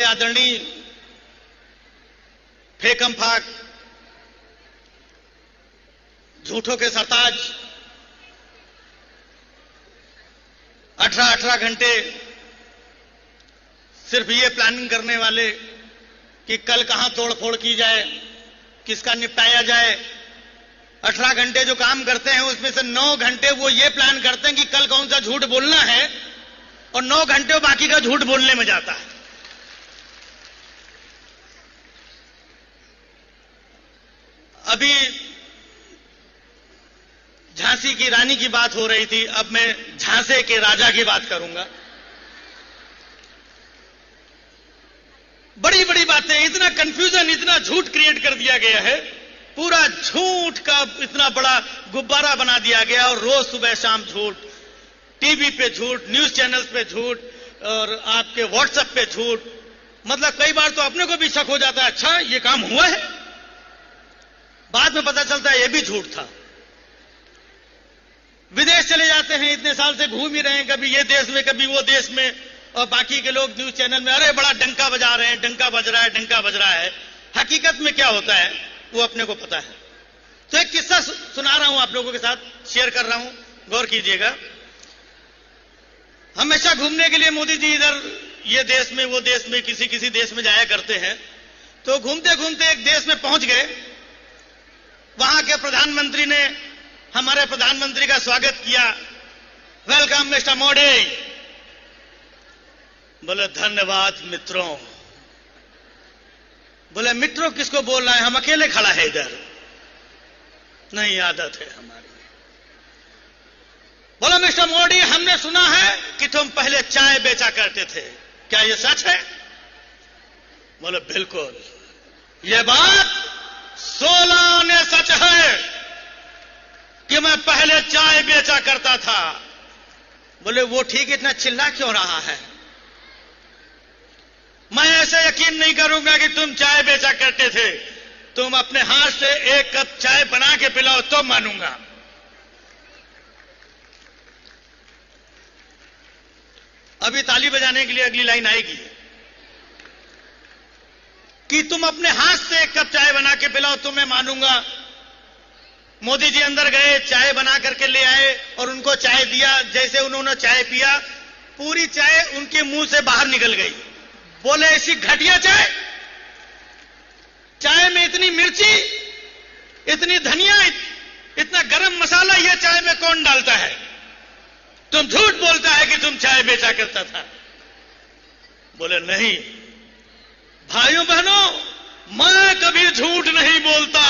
आदरणीय फेकम फाक, झूठों के सरताज, 18 घंटे सिर्फ ये प्लानिंग करने वाले कि कल कहां तोड़फोड़ की जाए, किसका निपटाया जाए। 18 घंटे जो काम करते हैं उसमें से 9 घंटे वो ये प्लान करते हैं कि कल कौन सा झूठ बोलना है, और 9 घंटे बाकी का झूठ बोलने में जाता है। अभी झांसी की रानी की बात हो रही थी, अब मैं झांसे के राजा की बात करूंगा। बड़ी बड़ी बातें, इतना कंफ्यूजन, इतना झूठ क्रिएट कर दिया गया है, पूरा झूठ का इतना बड़ा गुब्बारा बना दिया गया, और रोज सुबह शाम झूठ, टीवी पे झूठ, न्यूज चैनल्स पे झूठ, और आपके व्हाट्सएप पे झूठ। मतलब कई बार तो अपने को भी शक हो जाता है, अच्छा ये काम हुआ है, बाद में पता चलता है ये भी झूठ था। विदेश चले जाते हैं, इतने साल से घूम ही रहे हैं, कभी ये देश में कभी वो देश में, और बाकी के लोग न्यूज चैनल में अरे बड़ा डंका बजा रहे हैं, डंका बज रहा है, डंका बज रहा है। हकीकत में क्या होता है वो अपने को पता है। तो एक किस्सा सुना रहा हूं, आप लोगों के साथ शेयर कर रहा हूं, गौर कीजिएगा। हमेशा घूमने के लिए मोदी जी इधर ये देश में वो देश में किसी किसी देश में जाया करते हैं। तो घूमते घूमते एक देश में पहुंच गए, वहां के प्रधानमंत्री ने हमारे प्रधानमंत्री का स्वागत किया, वेलकम मिस्टर मोदी। बोले धन्यवाद मित्रों। बोले मित्रों किसको बोल रहा है, हम अकेले खड़ा है इधर, नहीं आदत है हमारी। बोला मिस्टर मोदी, हमने सुना है कि तुम पहले चाय बेचा करते थे, क्या यह सच है? बोले बिल्कुल, यह बात 16 आने सच है कि मैं पहले चाय बेचा करता था। बोले वो ठीक, इतना चिल्ला क्यों रहा है? मैं ऐसे यकीन नहीं करूंगा कि तुम चाय बेचा करते थे, तुम अपने हाथ से एक कप चाय बना के पिलाओ तो मानूंगा। अभी ताली बजाने के लिए अगली लाइन आएगी कि तुम अपने हाथ से एक कप चाय बना के पिलाओ तो मैं मानूंगा। मोदी जी अंदर गए, चाय बना करके ले आए और उनको चाय दिया। जैसे उन्होंने चाय पिया, पूरी चाय उनके मुंह से बाहर निकल गई। बोले ऐसी घटिया चाय, चाय में इतनी मिर्ची, इतनी धनिया, इतना गरम मसाला, यह चाय में कौन डालता है? तुम झूठ बोलता है कि तुम चाय बेचा करता था। बोले नहीं भाइयों बहनों, मैं कभी झूठ नहीं बोलता।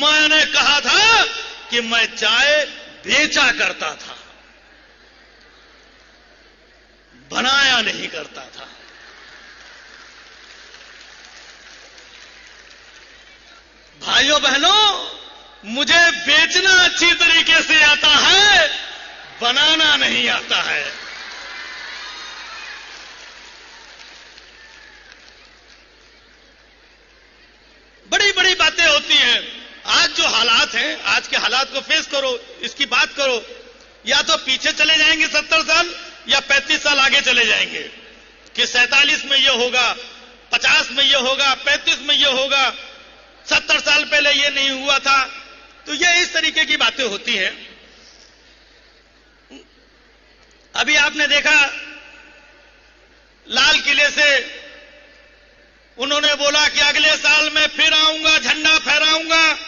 मैंने कहा था कि मैं चाय बेचा करता था, बनाया नहीं करता था। भाइयों बहनों, मुझे बेचना अच्छी तरीके से आता है, बनाना नहीं आता है। बड़ी बड़ी बातें होती हैं। आज जो हालात हैं, आज के हालात को फेस करो, इसकी बात करो। या तो पीछे चले जाएंगे 70 साल, या 35 साल आगे चले जाएंगे कि 47 में यह होगा, 50 में यह होगा, 35 में यह होगा, 70 साल पहले यह नहीं हुआ था। तो यह इस तरीके की बातें होती हैं। अभी आपने देखा लाल किले से उन्होंने बोला कि अगले साल मैं फिर आऊंगा, झंडा फहराऊंगा,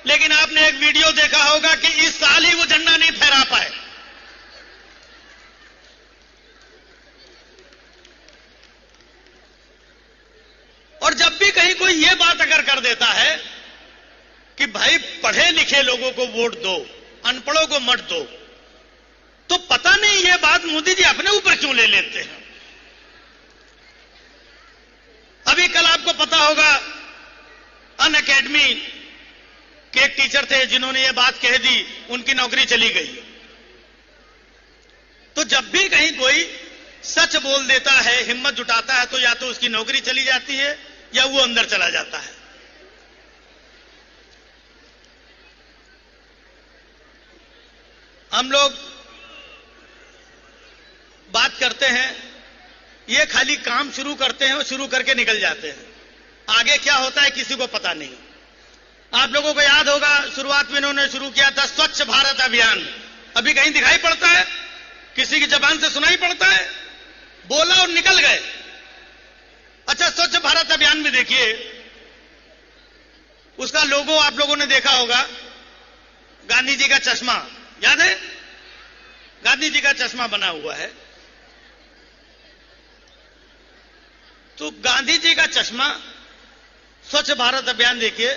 लेकिन आपने एक वीडियो देखा होगा कि इस साल ही वो झंडा नहीं फहरा पाए। और जब भी कहीं कोई ये बात अगर कर देता है कि भाई पढ़े लिखे लोगों को वोट दो, अनपढ़ों को मत दो, तो पता नहीं ये बात मोदी जी अपने ऊपर क्यों ले लेते हैं। अभी कल आपको पता होगा अन अकेडमी के एक टीचर थे जिन्होंने ये बात कह दी, उनकी नौकरी चली गई। तो जब भी कहीं कोई सच बोल देता है, हिम्मत जुटाता है, तो या तो उसकी नौकरी चली जाती है या वो अंदर चला जाता है। हम लोग बात करते हैं ये खाली काम शुरू करते हैं और शुरू करके निकल जाते हैं, आगे क्या होता है किसी को पता नहीं। आप लोगों को याद होगा शुरुआत में इन्होंने शुरू किया था स्वच्छ भारत अभियान, अभी कहीं दिखाई पड़ता है, किसी की जबान से सुनाई पड़ता है? बोला और निकल गए। अच्छा, स्वच्छ भारत अभियान में देखिए, उसका लोगो आप लोगों ने देखा होगा, गांधी जी का चश्मा, याद है? गांधी जी का चश्मा बना हुआ है। तो गांधी जी का चश्मा, स्वच्छ भारत अभियान देखिए,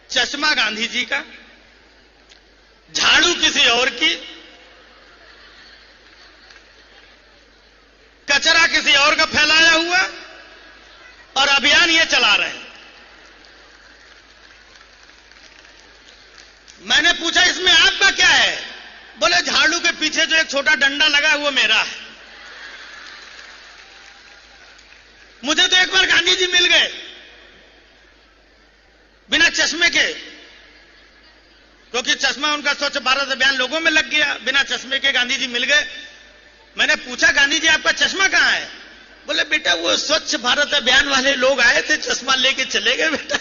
चश्मा गांधी जी का, झाड़ू किसी और की, कचरा किसी और का फैलाया हुआ, और अभियान ये चला रहे हैं। मैंने पूछा इसमें आपका क्या है? बोले झाड़ू के पीछे जो एक छोटा डंडा लगा है वो मेरा है। मुझे तो एक बार गांधी जी मिल गए बिना चश्मे के, क्योंकि चश्मा उनका स्वच्छ भारत अभियान लोगों में लग गया, बिना चश्मे के गांधी जी मिल गए। मैंने पूछा गांधी जी आपका चश्मा कहां है? बोले बेटा वो स्वच्छ भारत अभियान वाले लोग आए थे, चश्मा लेके चले गए बेटा।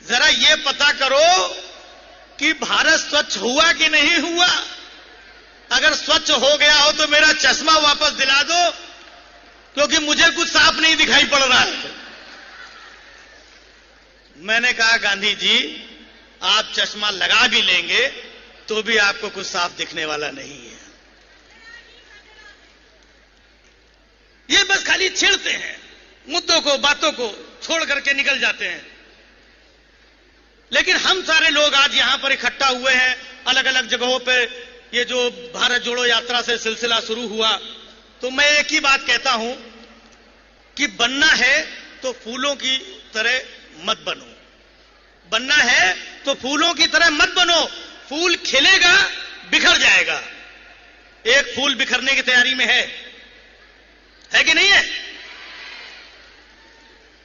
जरा ये पता करो कि भारत स्वच्छ हुआ कि नहीं हुआ। अगर स्वच्छ हो गया हो तो मेरा चश्मा वापस दिला दो, क्योंकि मुझे कुछ साफ नहीं दिखाई पड़ रहा है। मैंने कहा गांधी जी आप चश्मा लगा भी लेंगे तो भी आपको कुछ साफ दिखने वाला नहीं है। ये बस खाली छेड़ते हैं, मुद्दों को, बातों को छोड़ करके निकल जाते हैं। लेकिन हम सारे लोग आज यहां पर इकट्ठा हुए हैं, अलग अलग जगहों पे। ये जो भारत जोड़ो यात्रा से सिलसिला शुरू हुआ, तो मैं एक ही बात कहता हूं कि बनना है तो फूलों की तरह मत बनो। बनना है तो फूलों की तरह मत बनो। फूल खिलेगा, बिखर जाएगा। एक फूल बिखरने की तैयारी में है कि नहीं है?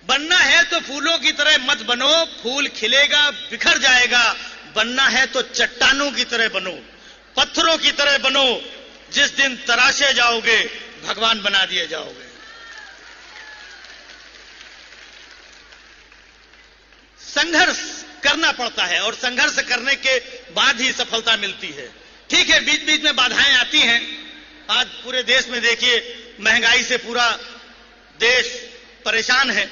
बनना है तो फूलों की तरह मत बनो, फूल खिलेगा, बिखर जाएगा। बनना है तो चट्टानों की तरह बनो, पत्थरों की तरह बनो। जिस दिन तराशे जाओगे भगवान बना दिए जाओगे। संघर्ष करना पड़ता है और संघर्ष करने के बाद ही सफलता मिलती है। ठीक है, बीच बीच में बाधाएं आती हैं। आज पूरे देश में देखिए महंगाई से पूरा देश परेशान है।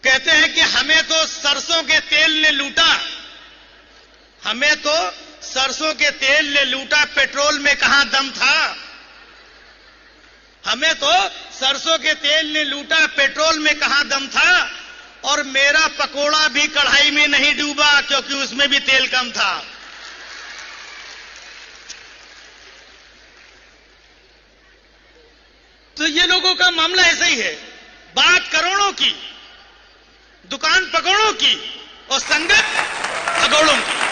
कहते हैं कि हमें तो सरसों के तेल ने लूटा, हमें तो सरसों के तेल ने लूटा, पेट्रोल में कहां दम था। हमें तो सरसों के तेल ने लूटा, पेट्रोल में कहां दम था। और मेरा पकोड़ा भी कढ़ाई में नहीं डूबा, क्योंकि उसमें भी तेल कम था। तो ये लोगों का मामला ऐसा ही है। बात करोड़ों की, दुकान पकौड़ों की और संगत भगौड़ों की।